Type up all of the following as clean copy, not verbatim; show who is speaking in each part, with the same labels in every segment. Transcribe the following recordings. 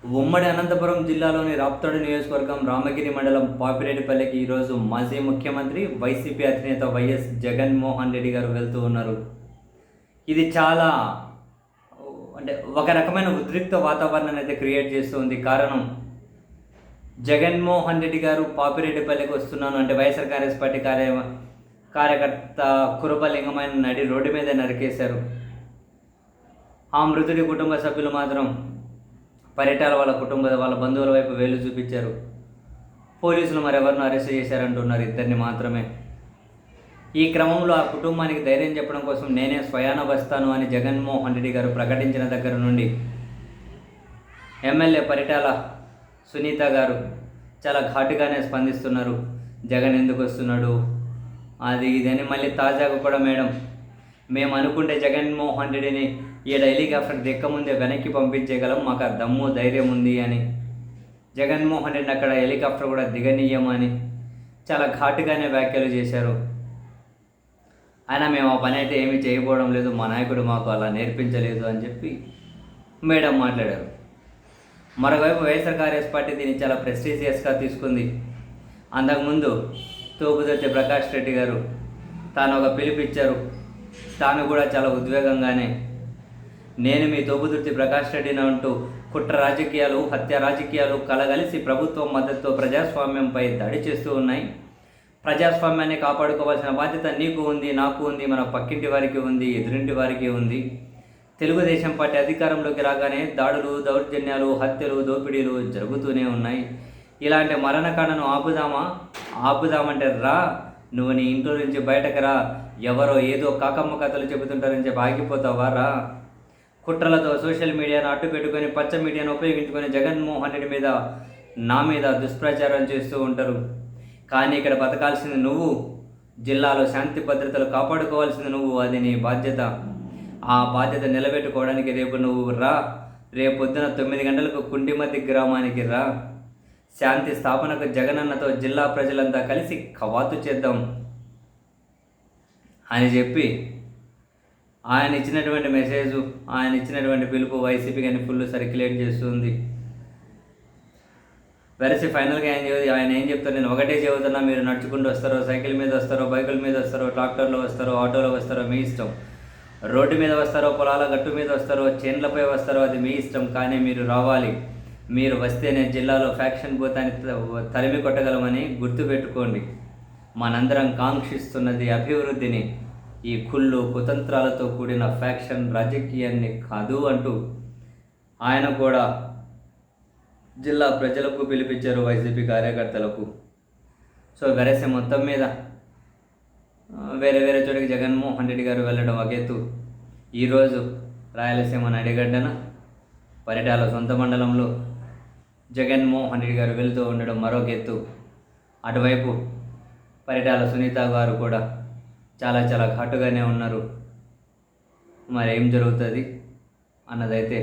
Speaker 1: ఉమ్మడి అనంతపురం జిల్లాలోని రాప్తాడు నియోజకవర్గం రామగిరి మండలం పాపిరెడ్డిపల్లికి ఈరోజు మాజీ ముఖ్యమంత్రి వైసీపీ అధినేత వైఎస్ జగన్మోహన్ రెడ్డి గారు వెళ్తూ ఉన్నారు. ఇది చాలా ఒక రకమైన ఉద్రిక్త వాతావరణాన్ని అయితే క్రియేట్ చేస్తుంది. కారణం, జగన్మోహన్ రెడ్డి గారు పాపిరెడ్డిపల్లికి వస్తున్నాను అంటే వైఎస్ఆర్ కాంగ్రెస్ పార్టీ కార్యకర్త కురపలింగమైన నడి రోడ్డు మీద నరికేశారు. ఆ మృతుడి కుటుంబ సభ్యులు మాత్రం పరిటాల వాళ్ళ బంధువుల వైపు వేలు చూపించారు. పోలీసులు మరెవరినో అరెస్ట్ చేశారంటున్నారు, ఇద్దరిని మాత్రమే. ఈ క్రమంలో ఆ కుటుంబానికి ధైర్యం చెప్పడం కోసం నేనే స్వయాన వస్తాను అని జగన్మోహన్ రెడ్డి గారు ప్రకటించిన దగ్గర నుండి ఎమ్మెల్యే పరిటాల సునీత గారు చాలా ఘాటుగానే స్పందిస్తున్నారు. జగన్ ఎందుకు వస్తున్నాడు అది ఇదని. మళ్ళీ తాజాగా కూడా మేడం, మేము అనుకుంటే జగన్మోహన్ రెడ్డిని ఈడ హెలికాప్టర్ దిక్కముందే వెనక్కి పంపించేయగలం, మాకు ఆ దమ్ము ధైర్యం ఉంది అని. జగన్మోహన్ రెడ్డిని అక్కడ హెలికాప్టర్ కూడా దిగనీయమని చాలా ఘాటుగానే వ్యాఖ్యలు చేశారు. అయినా మేము ఆ పని అయితే ఏమీ చేయకపోవడం లేదు, మా నాయకుడు మాకు అలా నేర్పించలేదు అని చెప్పి మేడం మాట్లాడారు. మరోవైపు వైఎస్ఆర్ కాంగ్రెస్ పార్టీ దీన్ని చాలా ప్రెస్టీజియస్గా తీసుకుంది. అంతకుముందు తోపుదొత్తి ప్రకాష్ రెడ్డి గారు తాను ఒక పిలుపిచ్చారు. తాను కూడా చాలా ఉద్వేగంగానే నేను మీ తోపుదుర్తి ప్రకాష్ రెడ్డిని అంటూ కుట్ర రాజకీయాలు, హత్య రాజకీయాలు కలగలిసి ప్రభుత్వం మద్దతుతో ప్రజాస్వామ్యంపై దాడి చేస్తూ ఉన్నాయి. ప్రజాస్వామ్యాన్ని కాపాడుకోవాల్సిన బాధ్యత నీకు ఉంది, నాకు ఉంది, మన పక్కింటి వారికి ఉంది, ఎదురింటి వారికి ఉంది. తెలుగుదేశం పార్టీ అధికారంలోకి రాగానే దాడులు, దౌర్జన్యాలు, హత్యలు, దోపిడీలు జరుగుతూనే ఉన్నాయి. ఇలాంటి మరణకాండను ఆపుదామంటే రా, నువ్వు నీ ఇంట్లో నుంచి బయటకు రా, ఎవరో ఏదో కాకమ్మ కథలు చెబుతుంటారని చెప్పి ఆగిపోతావా రా. కుట్రలతో సోషల్ మీడియాను అడ్డు పెట్టుకొని, పచ్చ మీడియాను ఉపయోగించుకొని జగన్మోహన్ రెడ్డి మీద, నా మీద దుష్ప్రచారం చేస్తూ ఉంటారు. కానీ ఇక్కడ బతకాల్సింది నువ్వు, జిల్లాలో శాంతి భద్రతలు కాపాడుకోవాల్సింది నువ్వు, అది నీ బాధ్యత. ఆ బాధ్యత నిలబెట్టుకోవడానికి రేపు నువ్వు రా, రేపొద్దున 9 గంటలకు కుంటిమతి గ్రామానికి రా. శాంతి స్థాపనకు జగనన్నతో జిల్లా ప్రజలంతా కలిసి కవాతు చేద్దాం అని చెప్పి ఆయన ఇచ్చినటువంటి మెసేజు, ఆయన ఇచ్చినటువంటి పిలుపు వైసీపీ కానీ ఫుల్ సర్క్యులేట్ చేస్తుంది. వెరసి ఫైనల్గా ఆయన ఏం చెప్తారు, నేను ఒకటే చెబుతున్నా, మీరు నడుచుకుంటూ వస్తారో, సైకిల్ మీద వస్తారో, బైకుల మీద వస్తారో, ట్రాక్టర్లో వస్తారో, ఆటోలో వస్తారో మీ ఇష్టం. రోడ్డు మీద వస్తారో, పొలాల గట్టు మీద వస్తారో, చేన్లపై వస్తారో, అది మీ ఇష్టం. కానీ మీరు రావాలి. మీరు వస్తేనే జిల్లాలో ఫ్యాక్షన్ భూతాన్ని తరిమి కొట్టగలమని గుర్తుపెట్టుకోండి. మనందరం కాంక్షిస్తున్నది అభివృద్ధిని, ఈ కుళ్ళు కుతంత్రాలతో కూడిన ఫ్యాక్షన్ రాజకీయాన్ని కాదు అంటూ ఆయన కూడా జిల్లా ప్రజలకు పిలిపించారు, వైసీపీ కార్యకర్తలకు. సో వెరసె మొత్తం మీద వేరే వేరే చోటికి జగన్మోహన్ రెడ్డి గారు వెళ్ళడం ఒక ఎత్తు, ఈరోజు రాయలసీమ నడిగడ్డన పరిటాల సొంత మండలంలో జగన్మోహన్ రెడ్డి గారు వెళుతూ ఉండడం మరొక ఎత్తు. అటువైపు పరిటాల సునీత గారు కూడా చాలా చాలా ఘాటుగానే ఉన్నారు. మరి ఏం జరుగుతుంది అన్నదైతే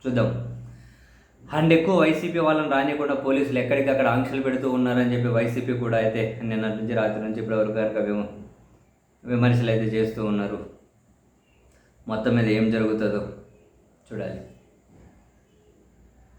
Speaker 1: చూద్దాం. అండ్ ఎక్కువ వైసీపీ వాళ్ళని రానియకుండా పోలీసులు ఎక్కడికక్కడ ఆంక్షలు పెడుతూ ఉన్నారని చెప్పి వైసీపీ కూడా అయితే నిన్న నుంచి రాత్రి నుంచి ఇప్పటివరకు విమర్శలు అయితే చేస్తూ ఉన్నారు. మొత్తం మీద ఏం జరుగుతుందో చూడాలి.